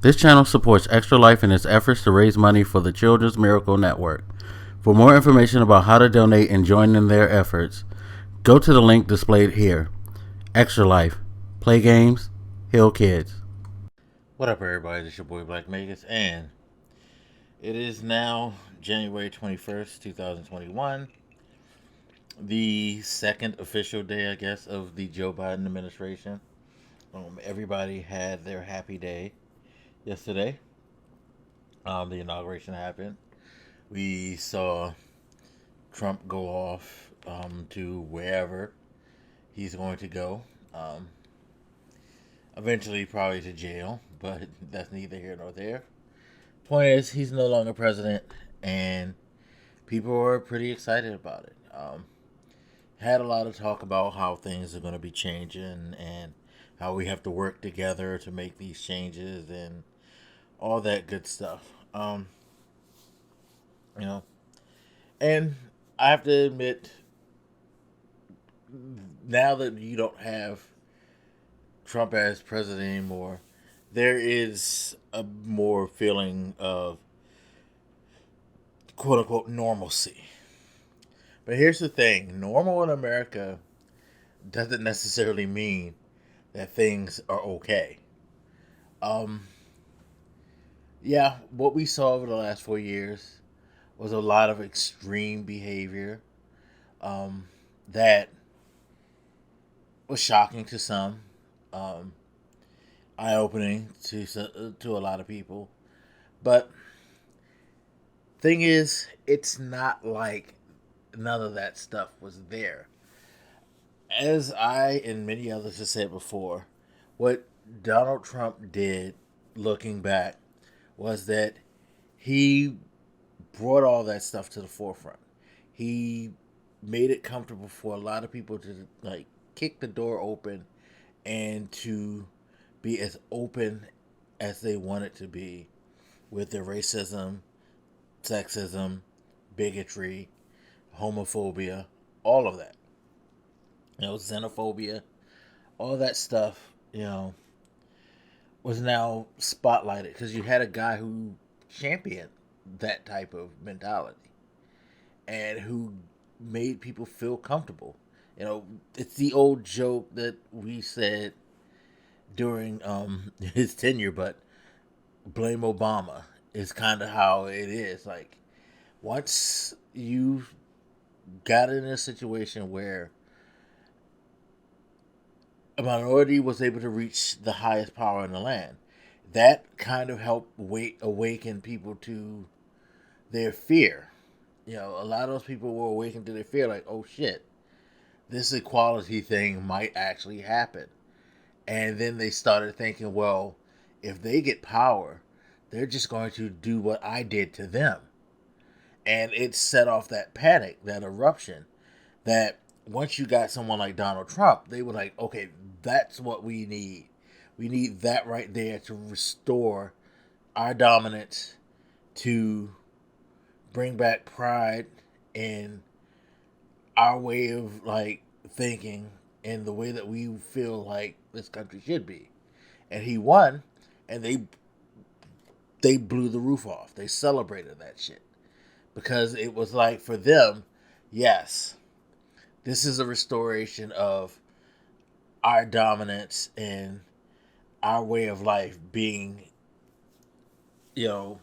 This channel supports Extra Life in its efforts to raise money for the Children's Miracle Network. For more information about how to donate and join in their efforts, go to the link displayed here. Extra Life. Play games, heal kids. What up, everybody? This is your boy Black Vegas, and it is now January 21st, 2021. The second official day, I guess, of the Joe Biden administration. Everybody had their happy day yesterday. The inauguration happened. We saw Trump go off to wherever he's going to go. Eventually, probably to jail, but that's neither here nor there. Point is, he's no longer president, and people are pretty excited about it. Had a lot of talk about how things are going to be changing and how we have to work together to make these changes and all that good stuff. You know, and I have to admit, now that you don't have Trump as president anymore, there is a more feeling of quote unquote normalcy. But here's the thing, normal in America doesn't necessarily mean that things are okay. Um, yeah, what we saw over the last 4 years was a lot of extreme behavior that was shocking to some, um, eye opening to a lot of people. But thing is, it's not like none of that stuff was there. As I and many others have said before, what Donald Trump did, looking back, was that he brought all that stuff to the forefront. He made it comfortable for a lot of people to like kick the door open and to be as open as they wanted to be with their racism, sexism, bigotry, homophobia, all of that. Xenophobia, all that stuff, was now spotlighted because you had a guy who championed that type of mentality and who made people feel comfortable. It's the old joke that we said during his tenure, but blame Obama is kind of how it is. Like, once you got in a situation where a minority was able to reach the highest power in the land, that kind of helped awaken people to their fear. A lot of those people were awakened to their fear, like, oh shit, this equality thing might actually happen. And then they started thinking, well, if they get power, they're just going to do what I did to them. And it set off that panic, that eruption, that once you got someone like Donald Trump, they were like, okay, that's what we need. We need that right there to restore our dominance, to bring back pride in our way of like thinking and the way that we feel like this country should be. And he won, and they blew the roof off. They celebrated that shit because it was like, for them, yes, this is a restoration of our dominance and our way of life being, you know,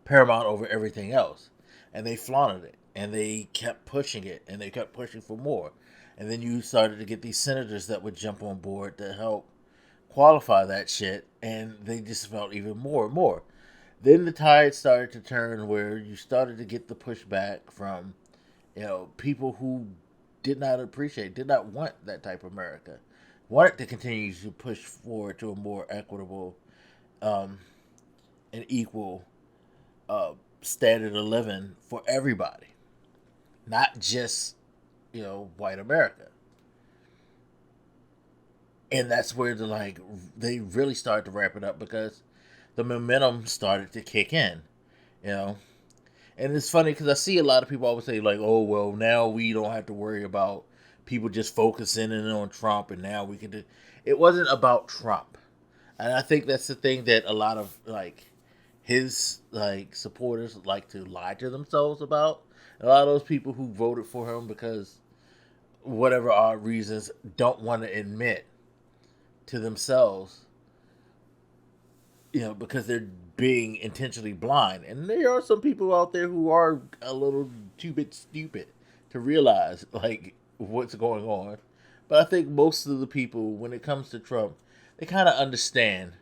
paramount over everything else. And they flaunted it, and they kept pushing it, and they kept pushing for more. And then you started to get these senators that would jump on board to help qualify that shit, and they just felt even more and more. Then the tide started to turn where you started to get the pushback from, people who did not appreciate, did not want that type of America, wanted to continue to push forward to a more equitable and equal standard of living for everybody, not just, white America. And that's where they really started to wrap it up because the momentum started to kick in, you know. And it's funny because I see a lot of people always say like, "Oh well, now we don't have to worry about people just focusing in on Trump, and now we can do." It wasn't about Trump. And I think that's the thing that a lot of like his like supporters like to lie to themselves about. A lot of those people who voted for him because whatever odd reasons don't want to admit to themselves, because they're being intentionally blind. And there are some people out there who are a little too bit stupid to realize like what's going on. But I think most of the people, when it comes to Trump, they kind of understand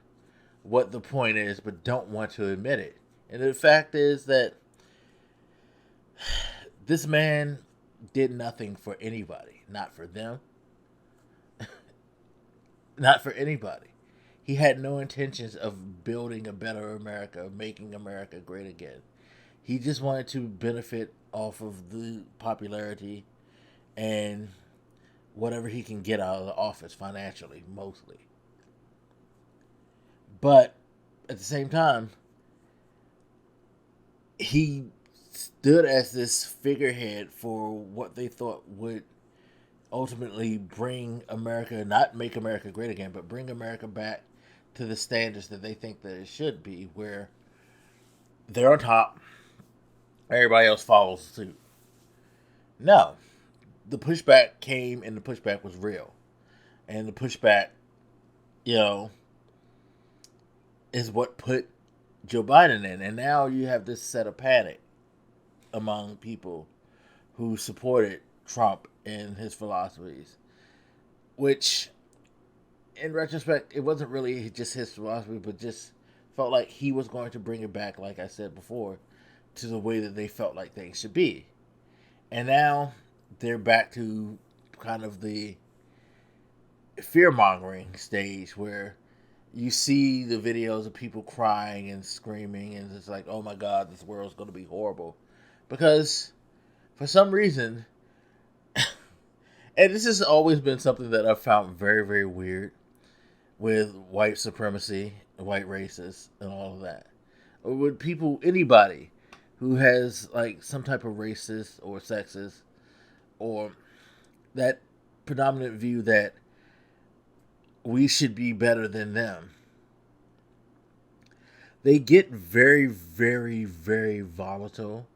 what the point is, but don't want to admit it. And the fact is that this man did nothing for anybody, not for them, not for anybody. He had no intentions of building a better America, of making America great again. He just wanted to benefit off of the popularity and whatever he can get out of the office financially, mostly. But at the same time, he stood as this figurehead for what they thought would ultimately bring America, not make America great again, but bring America back to the standards that they think that it should be, where they're on top, everybody else follows suit. No, the pushback came, and the pushback was real, and the pushback, you know, is what put Joe Biden in, and now you have this set of panic among people who supported Trump and his philosophies, which, in retrospect, it wasn't really just his philosophy, but just felt like he was going to bring it back, like I said before, to the way that they felt like things should be. And now they're back to kind of the fear mongering stage where you see the videos of people crying and screaming, and it's like, oh my God, this world's going to be horrible. Because for some reason, and this has always been something that I've found very, very weird with white supremacy, white racists, and all of that. Or with people, anybody who has like some type of racist or sexist or that predominant view that we should be better than them, they get very, very, very volatile.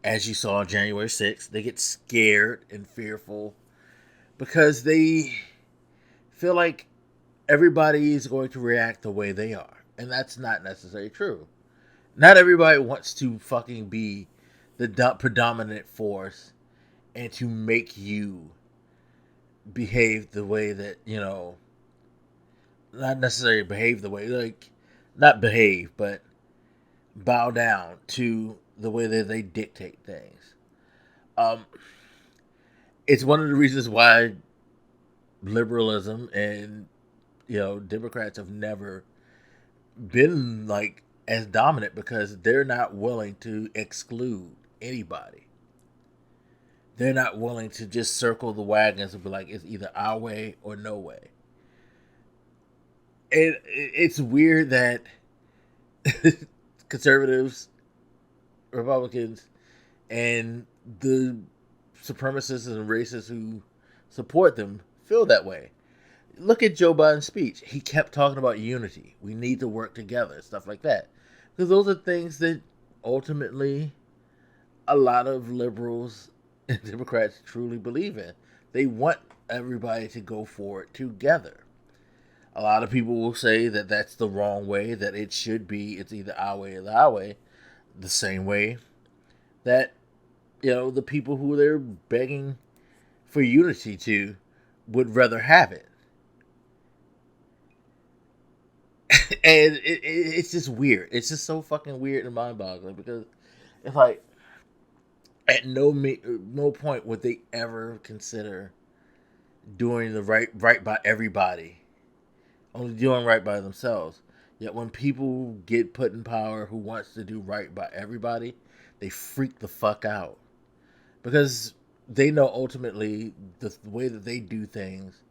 As you saw on January 6th, they get scared and fearful because they feel like everybody is going to react the way they are. And that's not necessarily true. Not everybody wants to fucking be the predominant force and to make you behave the way that, not necessarily behave the way, like, not behave, but bow down to the way that they dictate things. Um, it's one of the reasons why liberalism and, Democrats have never been like as dominant because they're not willing to exclude anybody. They're not willing to just circle the wagons and be like, it's either our way or no way. And it's weird that conservatives, Republicans, and the supremacists and racists who support them feel that way. Look at Joe Biden's speech. He kept talking about unity. We need to work together, stuff like that. Because those are things that ultimately a lot of liberals and Democrats truly believe in. They want everybody to go for it together. A lot of people will say that that's the wrong way, that it should be, it's either our way or the highway. The same way that, the people who they're begging for unity to would rather have it. And it's just weird. It's just so fucking weird and mind-boggling because it's like at no point would they ever consider doing the right by everybody, only doing right by themselves. Yet when people get put in power who wants to do right by everybody, they freak the fuck out because they know ultimately the way that they do things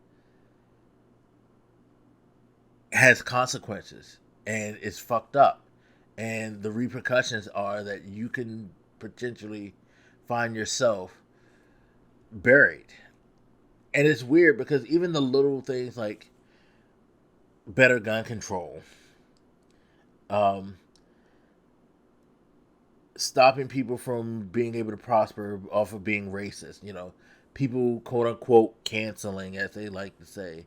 has consequences and it's fucked up. And the repercussions are that you can potentially find yourself buried. And it's weird because even the little things like better gun control, um, stopping people from being able to prosper off of being racist. People quote unquote canceling, as they like to say,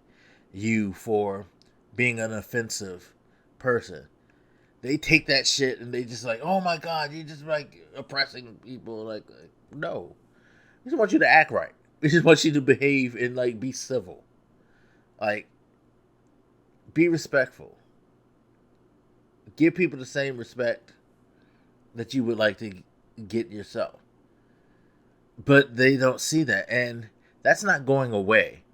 you for being an offensive person. They take that shit and they just like, oh my god, you're just like oppressing people. Like no, we just want you to act right. We just want you to behave and like be civil. Like, be respectful. Give people the same respect that you would like to get yourself. But they don't see that, and that's not going away.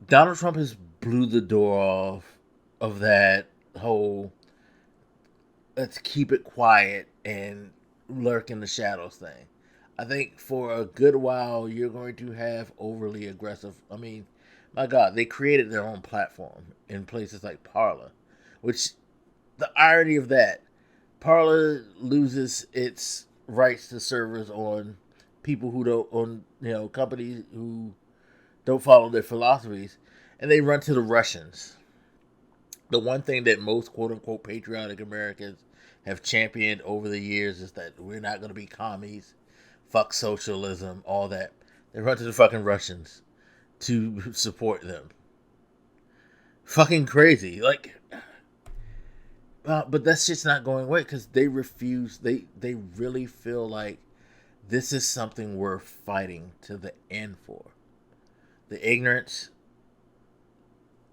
Donald Trump has blew the door off of that whole let's keep it quiet and lurk in the shadows thing. I think for a good while you're going to have overly aggressive. I mean, my God, they created their own platform in places like Parler, which the irony of that, Parler loses its rights to servers on people who don't on companies who don't follow their philosophies, and they run to the Russians. The one thing that most quote unquote patriotic Americans have championed over the years is that we're not going to be commies, fuck socialism, all that. They run to the fucking Russians to support them. Fucking crazy. Like, but that's just not going away because they refuse. They really feel like this is something we're fighting to the end for. The ignorance,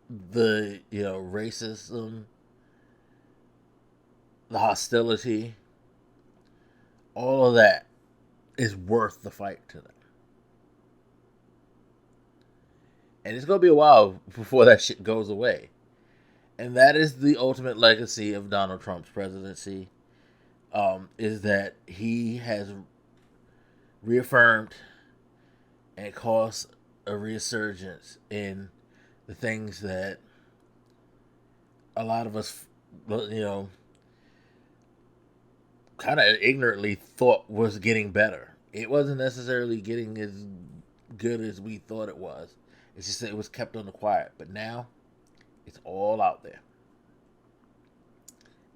the racism, the hostility, all of that is worth the fight to them. And it's gonna be a while before that shit goes away. And that is the ultimate legacy of Donald Trump's presidency. Is that he has reaffirmed and caused a resurgence in the things that a lot of us, kind of ignorantly thought was getting better. It wasn't necessarily getting as good as we thought it was. It's just that it was kept on the quiet. But now, it's all out there.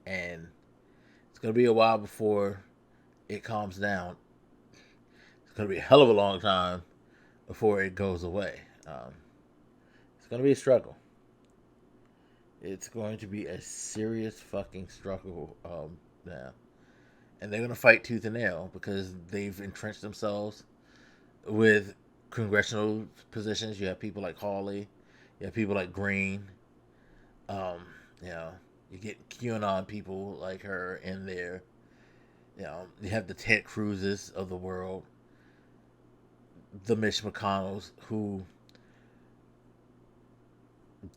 And it's going to be a while before it calms down. It's going to be a hell of a long time before it goes away. It's going to be a struggle. It's going to be a serious fucking struggle now. And they're going to fight tooth and nail because they've entrenched themselves with congressional positions. You have people like Hawley. You have people like Green. Um, you know, you get QAnon people like her in there. You have the Ted Cruzes of the world, the Mitch McConnells who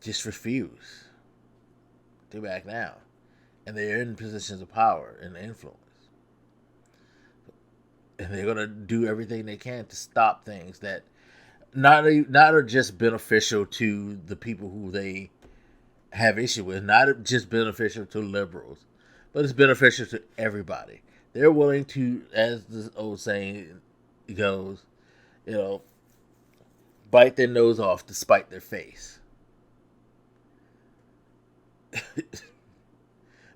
just refuse to back down, and they're in positions of power and influence, and they're gonna do everything they can to stop things that not are just beneficial to the people who they have issue with, not just beneficial to liberals, but it's beneficial to everybody. They're willing to, as the old saying goes, you know, bite their nose off to spite their face.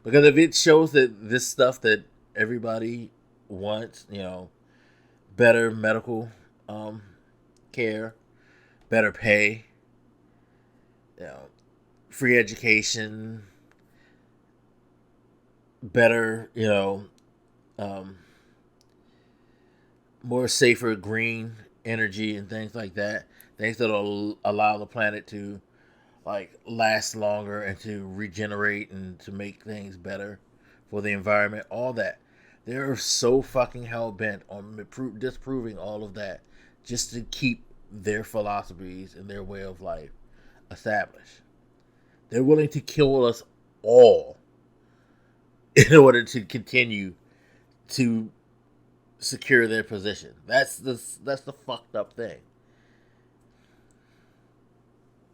Because if it shows that this stuff that everybody wants, better medical care, better pay, you know, free education, better, um, more safer green energy and things like that. Things that'll allow the planet to like last longer and to regenerate and to make things better for the environment. All that. They're so fucking hell bent on disproving all of that just to keep their philosophies and their way of life established. They're willing to kill us all in order to continue to secure their position. That's the fucked up thing.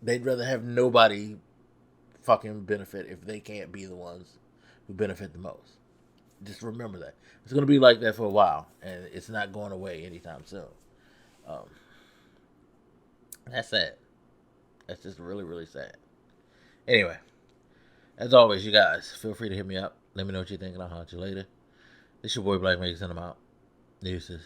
They'd rather have nobody fucking benefit if they can't be the ones who benefit the most. Just remember that. It's going to be like that for a while, and it's not going away anytime soon. Um, that's sad. That's just really, really sad. Anyway, as always, you guys, feel free to hit me up. Let me know what you think, and I'll holler at you later. This your boy Blak, making them out. Deuces.